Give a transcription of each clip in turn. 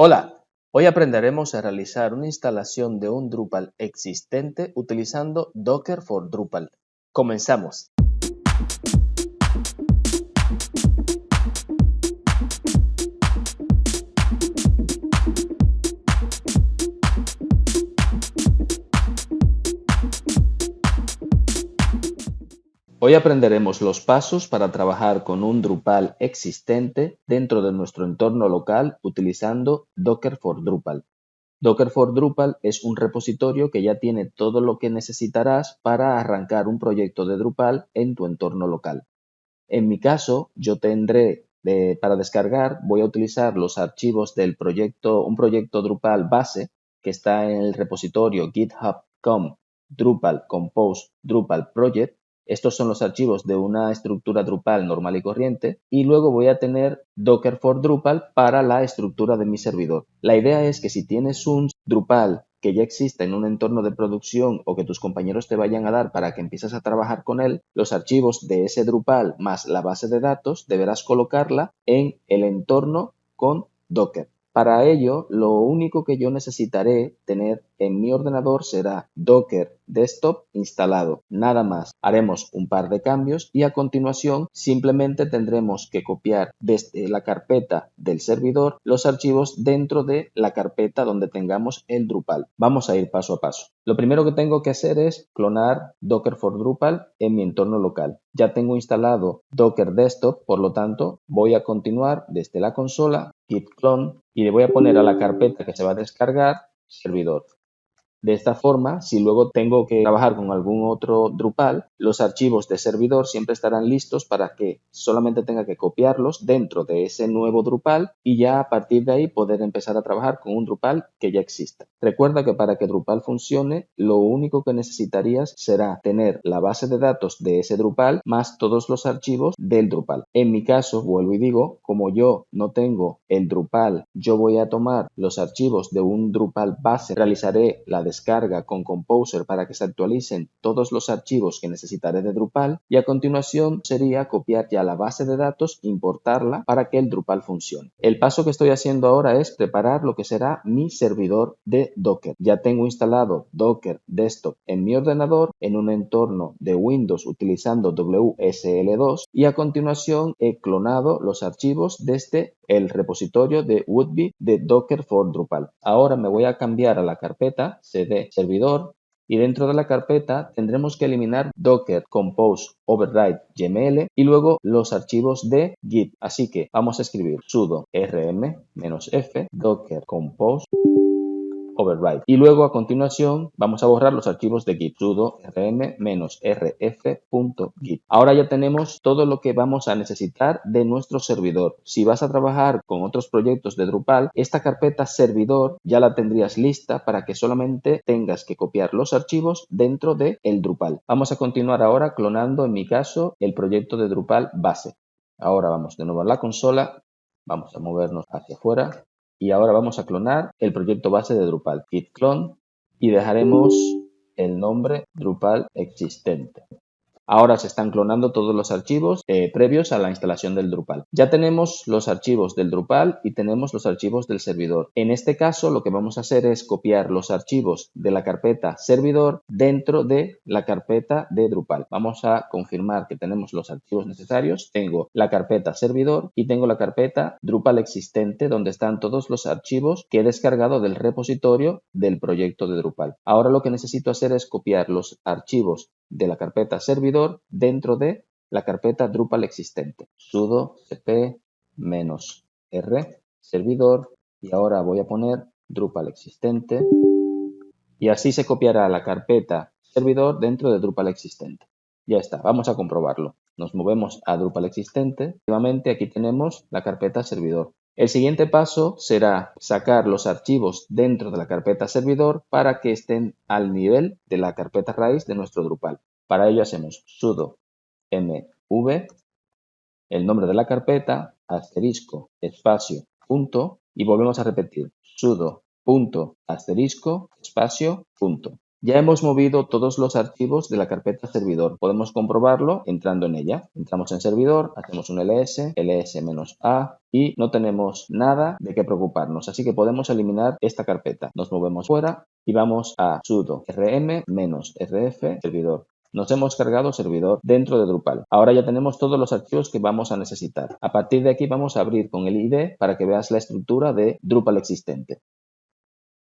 Hola, hoy aprenderemos a realizar una instalación de un Drupal existente utilizando Docker for Drupal. Comenzamos. Hoy aprenderemos los pasos para trabajar con un Drupal existente dentro de nuestro entorno local utilizando Docker for Drupal. Docker for Drupal es un repositorio que ya tiene todo lo que necesitarás para arrancar un proyecto de Drupal en tu entorno local. En mi caso, yo tendré para descargar, voy a utilizar los archivos del proyecto, un proyecto Drupal base que está en el repositorio github.com Drupal compose Drupal project. Estos son los archivos de una estructura Drupal normal y corriente. Y luego voy a tener Docker for Drupal para la estructura de mi servidor. La idea es que si tienes un Drupal que ya exista en un entorno de producción o que tus compañeros te vayan a dar para que empieces a trabajar con él, los archivos de ese Drupal más la base de datos deberás colocarla en el entorno con Docker. Para ello, lo único que yo necesitaré tener en mi ordenador será Docker Desktop instalado. Nada más. Haremos un par de cambios y a continuación simplemente tendremos que copiar desde la carpeta del servidor los archivos dentro de la carpeta donde tengamos el Drupal. Vamos a ir paso a paso. Lo primero que tengo que hacer es clonar Docker for Drupal en mi entorno local. Ya tengo instalado Docker Desktop, por lo tanto voy a continuar desde la consola git clone y le voy a poner a la carpeta que se va a descargar servidor. De esta forma, si luego tengo que trabajar con algún otro Drupal, los archivos de servidor siempre estarán listos para que solamente tenga que copiarlos dentro de ese nuevo Drupal y ya a partir de ahí poder empezar a trabajar con un Drupal que ya exista. Recuerda que para que Drupal funcione, lo único que necesitarías será tener la base de datos de ese Drupal más todos los archivos del Drupal. En mi caso, vuelvo y digo, como yo no tengo el Drupal, yo voy a tomar los archivos de un Drupal base, realizaré la descarga con Composer para que se actualicen todos los archivos que necesitaré de Drupal y a continuación sería copiar ya la base de datos, importarla para que el Drupal funcione. El paso que estoy haciendo ahora es preparar lo que será mi servidor de Docker. Ya tengo instalado Docker Desktop en mi ordenador en un entorno de Windows utilizando WSL2 y a continuación he clonado los archivos desde el repositorio de Woodbee de Docker for Drupal. Ahora me voy a cambiar a la carpeta cd servidor y dentro de la carpeta tendremos que eliminar Docker Compose Override YML y luego los archivos de Git. Así que vamos a escribir sudo rm-f Docker Compose Override. Y luego a continuación vamos a borrar los archivos de Git, sudo rm-rf.git. Ahora ya tenemos todo lo que vamos a necesitar de nuestro servidor. Si vas a trabajar con otros proyectos de Drupal, esta carpeta servidor ya la tendrías lista para que solamente tengas que copiar los archivos dentro de el Drupal. Vamos a continuar ahora clonando, en mi caso, el proyecto de Drupal base. Ahora vamos de nuevo a la consola, vamos a movernos hacia afuera. Y ahora vamos a clonar el proyecto base de Drupal, git clone, y dejaremos el nombre Drupal existente. Ahora se están clonando todos los archivos previos a la instalación del Drupal. Ya tenemos los archivos del Drupal y tenemos los archivos del servidor. En este caso lo que vamos a hacer es copiar los archivos de la carpeta servidor dentro de la carpeta de Drupal. Vamos a confirmar que tenemos los archivos necesarios. Tengo la carpeta servidor y tengo la carpeta Drupal existente donde están todos los archivos que he descargado del repositorio del proyecto de Drupal. Ahora lo que necesito hacer es copiar los archivos de la carpeta servidor dentro de la carpeta Drupal existente. Sudo cp -r servidor y ahora voy a poner Drupal existente y así se copiará la carpeta servidor dentro de Drupal existente. Ya está, vamos a comprobarlo. Nos movemos a Drupal existente. Nuevamente aquí tenemos la carpeta servidor. El siguiente paso será sacar los archivos dentro de la carpeta servidor para que estén al nivel de la carpeta raíz de nuestro Drupal. Para ello hacemos sudo mv, el nombre de la carpeta, asterisco, espacio, punto y volvemos a repetir sudo punto asterisco, espacio, punto. Ya hemos movido todos los archivos de la carpeta servidor. Podemos comprobarlo entrando en ella. Entramos en servidor, hacemos un ls-a y no tenemos nada de qué preocuparnos. Así que podemos eliminar esta carpeta. Nos movemos fuera y vamos a sudo rm-rf servidor. Nos hemos cargado servidor dentro de Drupal. Ahora ya tenemos todos los archivos que vamos a necesitar. A partir de aquí vamos a abrir con el ID para que veas la estructura de Drupal existente.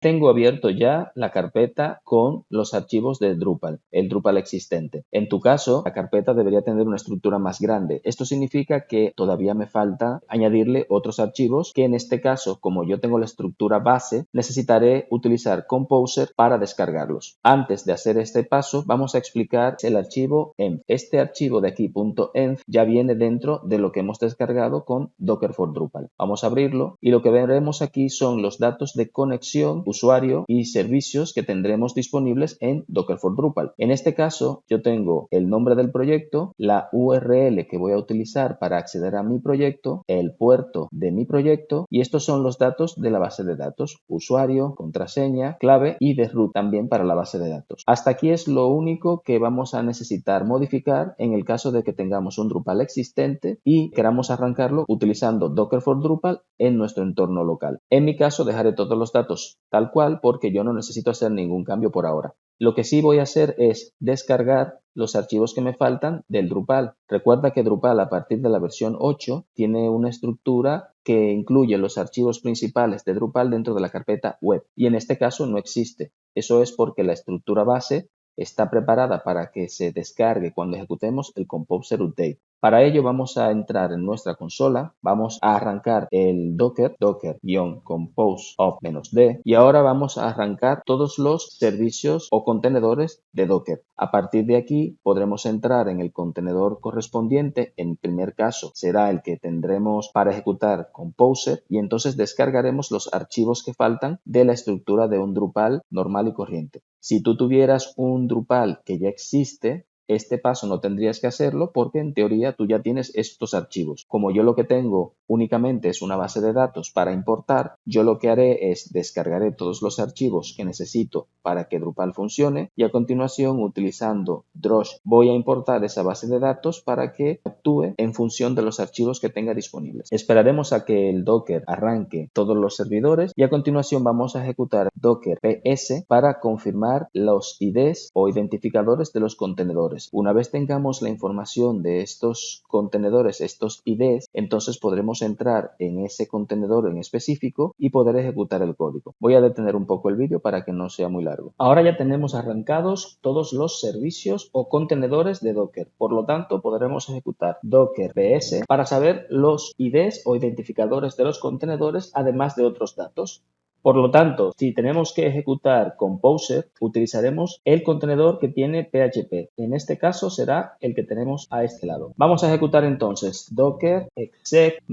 Tengo abierto ya la carpeta con los archivos de Drupal, el Drupal existente. En tu caso, la carpeta debería tener una estructura más grande. Esto significa que todavía me falta añadirle otros archivos que en este caso, como yo tengo la estructura base, necesitaré utilizar Composer para descargarlos. Antes de hacer este paso, vamos a explicar el archivo env. Este archivo de aquí, .env, ya viene dentro de lo que hemos descargado con Docker for Drupal. Vamos a abrirlo y lo que veremos aquí son los datos de conexión, usuario y servicios que tendremos disponibles en Docker for Drupal. En este caso, yo tengo el nombre del proyecto, la URL que voy a utilizar para acceder a mi proyecto, el puerto de mi proyecto y estos son los datos de la base de datos, usuario, contraseña, clave y de root también para la base de datos. Hasta aquí es lo único que vamos a necesitar modificar en el caso de que tengamos un Drupal existente y queramos arrancarlo utilizando Docker for Drupal en nuestro entorno local. En mi caso dejaré todos los datos tal cual porque yo no necesito hacer ningún cambio por ahora. Lo que sí voy a hacer es descargar los archivos que me faltan del Drupal. Recuerda que Drupal a partir de la versión 8 tiene una estructura que incluye los archivos principales de Drupal dentro de la carpeta web y en este caso no existe. Eso es porque la estructura base está preparada para que se descargue cuando ejecutemos el Composer Update. Para ello vamos a entrar en nuestra consola, vamos a arrancar el docker-compose of-d y ahora vamos a arrancar todos los servicios o contenedores de Docker. A partir de aquí podremos entrar en el contenedor correspondiente, en primer caso será el que tendremos para ejecutar Composer y entonces descargaremos los archivos que faltan de la estructura de un Drupal normal y corriente. Si tú tuvieras un Drupal que ya existe, este paso no tendrías que hacerlo porque en teoría tú ya tienes estos archivos. Como yo lo que tengo únicamente es una base de datos para importar, yo lo que haré es descargaré todos los archivos que necesito para que Drupal funcione y a continuación utilizando Drush voy a importar esa base de datos para que actúe en función de los archivos que tenga disponibles. Esperaremos a que el Docker arranque todos los servidores y a continuación vamos a ejecutar Docker ps para confirmar los IDs o identificadores de los contenedores. Una vez tengamos la información de estos contenedores, estos IDs, entonces podremos entrar en ese contenedor en específico y poder ejecutar el código. Voy a detener un poco el vídeo para que no sea muy largo. Ahora ya tenemos arrancados todos los servicios o contenedores de Docker. Por lo tanto, podremos ejecutar Docker ps para saber los IDs o identificadores de los contenedores, además de otros datos. Por lo tanto, si tenemos que ejecutar Composer, utilizaremos el contenedor que tiene PHP. En este caso será el que tenemos a este lado. Vamos a ejecutar entonces docker exec-it,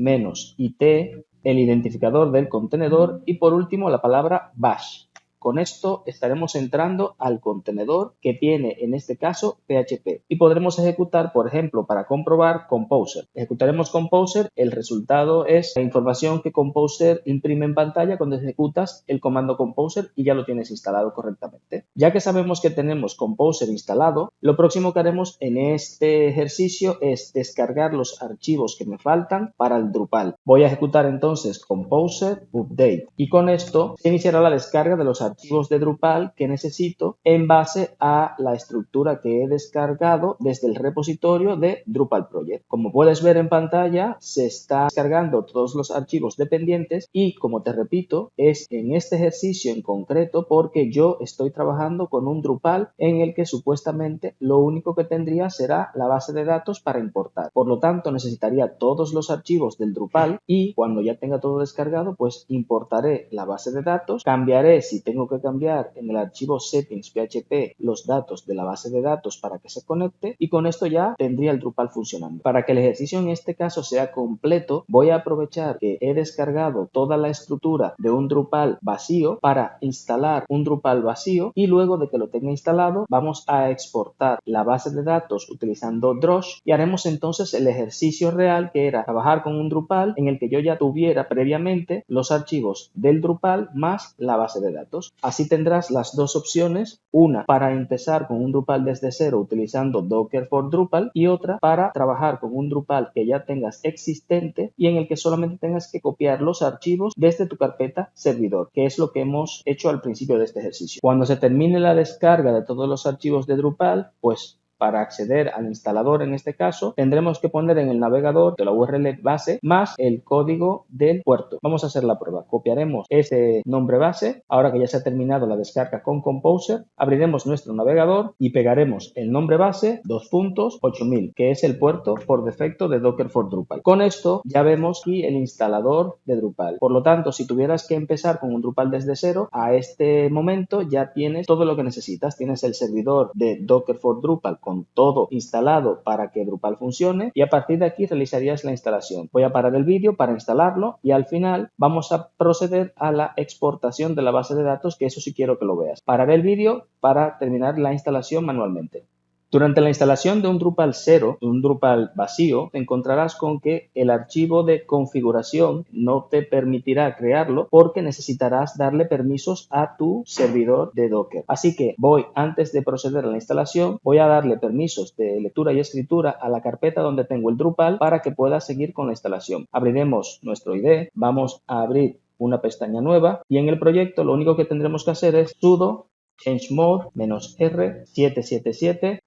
el identificador del contenedor y por último la palabra bash. Con esto estaremos entrando al contenedor que tiene en este caso PHP y podremos ejecutar, por ejemplo, para comprobar Composer. Ejecutaremos Composer, el resultado es la información que Composer imprime en pantalla cuando ejecutas el comando Composer y ya lo tienes instalado correctamente. Ya que sabemos que tenemos Composer instalado, lo próximo que haremos en este ejercicio es descargar los archivos que me faltan para el Drupal. Voy a ejecutar entonces Composer Update y con esto se iniciará la descarga de los archivos de Drupal que necesito en base a la estructura que he descargado desde el repositorio de Drupal Project. Como puedes ver en pantalla, se está descargando todos los archivos dependientes y, como te repito, es en este ejercicio en concreto porque yo estoy trabajando con un Drupal en el que supuestamente lo único que tendría será la base de datos para importar. Por lo tanto, necesitaría todos los archivos del Drupal y cuando ya tenga todo descargado, pues importaré la base de datos, cambiaré si tengo que cambiar en el archivo settings PHP los datos de la base de datos para que se conecte y con esto ya tendría el Drupal funcionando. Para que el ejercicio en este caso sea completo, voy a aprovechar que he descargado toda la estructura de un Drupal vacío para instalar un Drupal vacío y luego de que lo tenga instalado vamos a exportar la base de datos utilizando Drush y haremos entonces el ejercicio real que era trabajar con un Drupal en el que yo ya tuviera previamente los archivos del Drupal más la base de datos. archivos. Así tendrás las dos opciones, una para empezar con un Drupal desde cero utilizando Docker for Drupal y otra para trabajar con un Drupal que ya tengas existente y en el que solamente tengas que copiar los archivos desde tu carpeta servidor, que es lo que hemos hecho al principio de este ejercicio. Cuando se termine la descarga de todos los archivos de Drupal, pues para acceder al instalador en este caso, tendremos que poner en el navegador de la URL base más el código del puerto. Vamos a hacer la prueba. Copiaremos ese nombre base. Ahora que ya se ha terminado la descarga con Composer, abriremos nuestro navegador y pegaremos el nombre base 2.8000, que es el puerto por defecto de Docker for Drupal. Con esto ya vemos aquí el instalador de Drupal. Por lo tanto, si tuvieras que empezar con un Drupal desde cero, a este momento ya tienes todo lo que necesitas. Tienes el servidor de Docker for Drupal con todo instalado para que Drupal funcione y a partir de aquí realizarías la instalación. Voy a parar el vídeo para instalarlo y al final vamos a proceder a la exportación de la base de datos, que eso sí quiero que lo veas. Pararé el vídeo para terminar la instalación manualmente. Durante la instalación de un Drupal 0, un Drupal vacío, te encontrarás con que el archivo de configuración no te permitirá crearlo porque necesitarás darle permisos a tu servidor de Docker. Así que antes de proceder a la instalación, voy a darle permisos de lectura y escritura a la carpeta donde tengo el Drupal para que pueda seguir con la instalación. Abriremos nuestro IDE, vamos a abrir una pestaña nueva y en el proyecto lo único que tendremos que hacer es sudo chmod-r777.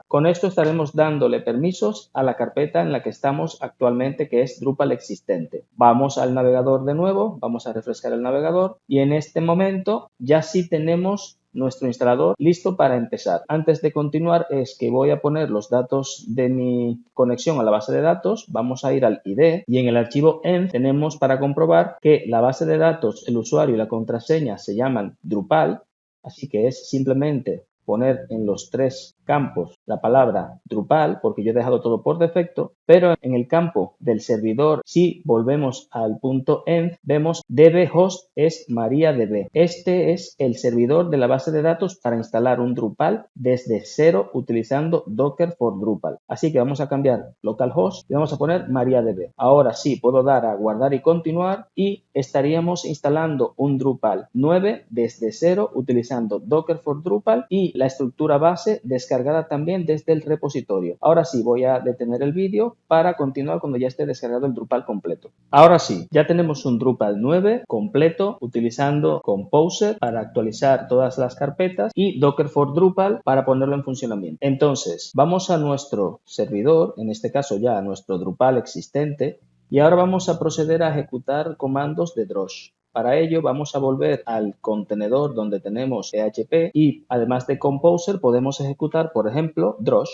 Con esto estaremos dándole permisos a la carpeta en la que estamos actualmente, que es Drupal existente. Vamos al navegador de nuevo, vamos a refrescar el navegador y en este momento ya sí tenemos nuestro instalador listo para empezar. Antes de continuar es que voy a poner los datos de mi conexión a la base de datos. Vamos a ir al IDE y en el archivo env tenemos para comprobar que la base de datos, el usuario y la contraseña se llaman Drupal. Así que es simplemente poner en los tres campos la palabra Drupal, porque yo he dejado todo por defecto, pero en el campo del servidor, si volvemos al punto env, vemos dbhost es MariaDB. Este es el servidor de la base de datos para instalar un Drupal desde cero utilizando Docker for Drupal. Así que vamos a cambiar localhost y vamos a poner MariaDB. Ahora sí, puedo dar a guardar y continuar y estaríamos instalando un Drupal 9 desde cero utilizando Docker for Drupal y la estructura base descargada también desde el repositorio. Ahora sí, voy a detener el vídeo para continuar cuando ya esté descargado el Drupal completo. Ahora sí, ya tenemos un Drupal 9 completo utilizando Composer para actualizar todas las carpetas y Docker for Drupal para ponerlo en funcionamiento. Entonces, vamos a nuestro servidor, en este caso ya a nuestro Drupal existente, y ahora vamos a proceder a ejecutar comandos de Drush. Para ello vamos a volver al contenedor donde tenemos PHP y además de Composer podemos ejecutar, por ejemplo, Drush.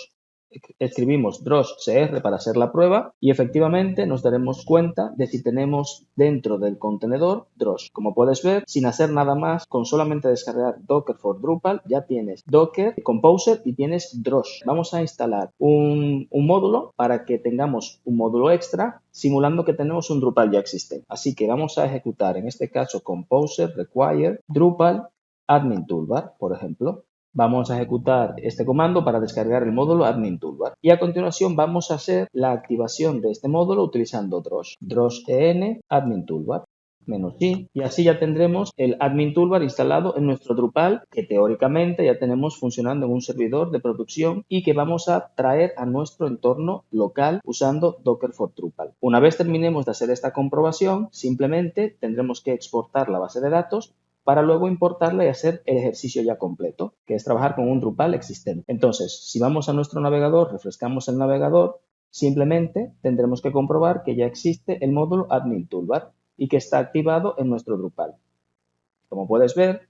Escribimos drush-cr para hacer la prueba y efectivamente nos daremos cuenta de si tenemos dentro del contenedor Drush. Como puedes ver, sin hacer nada más, con solamente descargar Docker for Drupal, ya tienes Docker, Composer y tienes Drush. Vamos a instalar un módulo para que tengamos un módulo extra simulando que tenemos un Drupal ya existente. Así que vamos a ejecutar en este caso Composer require Drupal admin toolbar, por ejemplo. Vamos a ejecutar este comando para descargar el módulo admin toolbar y a continuación vamos a hacer la activación de este módulo utilizando drush en admin toolbar -i y así ya tendremos el admin toolbar instalado en nuestro Drupal que teóricamente ya tenemos funcionando en un servidor de producción y que vamos a traer a nuestro entorno local usando Docker for Drupal. Una vez terminemos de hacer esta comprobación, simplemente tendremos que exportar la base de datos para luego importarla y hacer el ejercicio ya completo, que es trabajar con un Drupal existente. Entonces, si vamos a nuestro navegador, refrescamos el navegador, simplemente tendremos que comprobar que ya existe el módulo admin toolbar y que está activado en nuestro Drupal. Como puedes ver,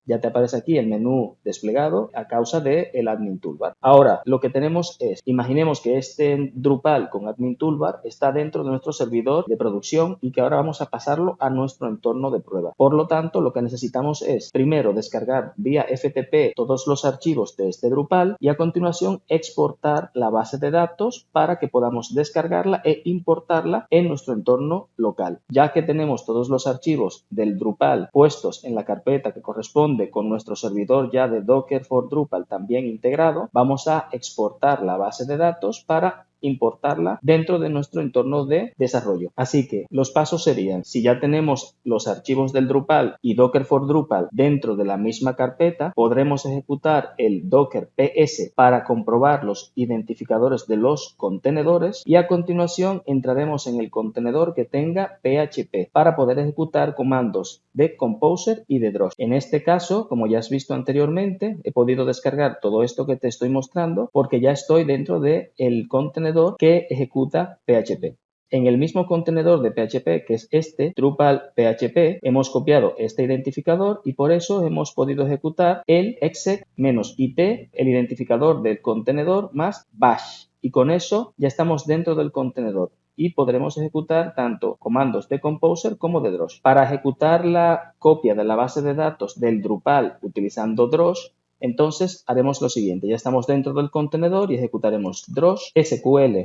ya te aparece aquí el menú desplegado a causa del admin toolbar. Ahora, lo que tenemos es, imaginemos que este Drupal con admin toolbar está dentro de nuestro servidor de producción y que ahora vamos a pasarlo a nuestro entorno de prueba. Por lo tanto, lo que necesitamos es, primero, descargar vía FTP todos los archivos de este Drupal y a continuación exportar la base de datos para que podamos descargarla e importarla en nuestro entorno local. Ya que tenemos todos los archivos del Drupal puestos en la carpeta que corresponde con nuestro servidor ya de Docker for Drupal también integrado, vamos a exportar la base de datos para importarla dentro de nuestro entorno de desarrollo. Así que los pasos serían, si ya tenemos los archivos del Drupal y Docker for Drupal dentro de la misma carpeta, podremos ejecutar el docker ps para comprobar los identificadores de los contenedores y a continuación entraremos en el contenedor que tenga PHP para poder ejecutar comandos de Composer y de Drush. En este caso, como ya has visto anteriormente, he podido descargar todo esto que te estoy mostrando porque ya estoy dentro del contenedor que ejecuta PHP. En el mismo contenedor de PHP, que es este, Drupal PHP, hemos copiado este identificador y por eso hemos podido ejecutar el exec-it, el identificador del contenedor, más bash. Y con eso ya estamos dentro del contenedor y podremos ejecutar tanto comandos de Composer como de Drush. Para ejecutar la copia de la base de datos del Drupal utilizando Drush, entonces haremos lo siguiente, ya estamos dentro del contenedor y ejecutaremos drush sql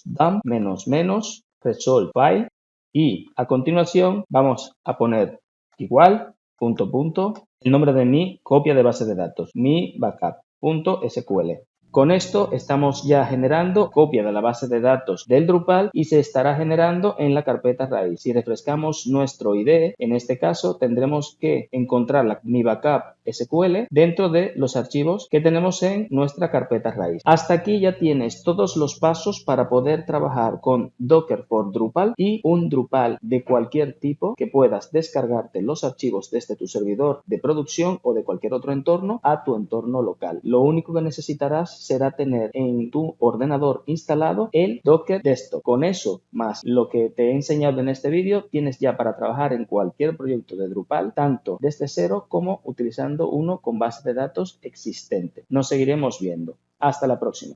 dump resolve file y a continuación vamos a poner igual el nombre de mi copia de base de datos, mi backup.sql. Con esto estamos ya generando copia de la base de datos del Drupal y se estará generando en la carpeta raíz. Si refrescamos nuestro IDE, en este caso tendremos que encontrar mi backup SQL dentro de los archivos que tenemos en nuestra carpeta raíz. Hasta aquí ya tienes todos los pasos para poder trabajar con Docker for Drupal y un Drupal de cualquier tipo que puedas descargarte los archivos desde tu servidor de producción o de cualquier otro entorno a tu entorno local. Lo único que necesitarás será tener en tu ordenador instalado el Docker Desktop. Con eso, más lo que te he enseñado en este vídeo, tienes ya para trabajar en cualquier proyecto de Drupal, tanto desde cero como utilizando uno con base de datos existente. Nos seguiremos viendo. Hasta la próxima.